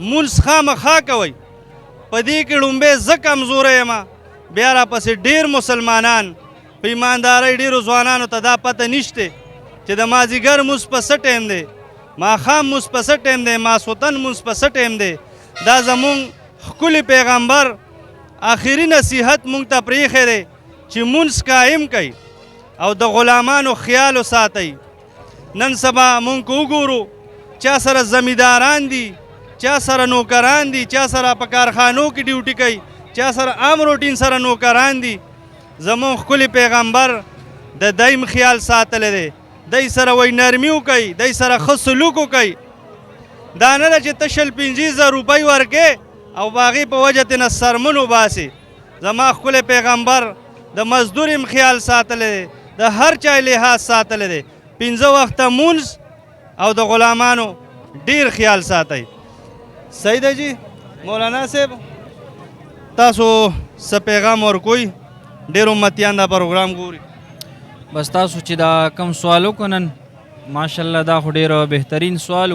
مونځ خامخا کوئ. په دې کې لومبی زه کمزوری یم، بیا راپسې ډېر مسلمانان په ایماندارۍ ډېرو ځوانانو ته دا پته نشته چې د مازدیګر مونځ په څه ټایم دی، ماښام مونځ په څه ټایم دی، ماسخوتن مونځ په څه ټایم دی. دا زمونږ ښکلي پیغمبر آخري نصیحت مونږ ته پرېښی دی چې مونځ قایم کوئ او د غلامانو خیال وساتئ. نن سبا مونږ که وګورو چا سره زمینداران دي، چا سره نوکران دي، چا سره په کارخانو کې ډیوټي کوي، چا سره عام روټین سره نوکران دي. زمونږ ښکلي پیغمبر د دیم خیال ساتلی دی، دی سره وایي نرمي وکوئ، دی سره ښه سلوک وکوئ. دا نه ده چې ته 50,000 روپۍ ورکې او په هغې په وجه ترې نه سرمن وباسې. زما ښکلی پیغمبر د مزدور یم خیال ساتلی دی، د هر چا لحاظ ساتلی دی. 5 وخته مونځ او د غلامانو ډیر خیال ساتئ. صحیح ده جی مولانا صاحب، تاسو څه پیغام ورکوئ؟ ډېر امتیان دا پروګرام ګوري. بس تاسو چې دا کم سوال وکړو نن ماشاءالله دا خو ډېر بهترین سوال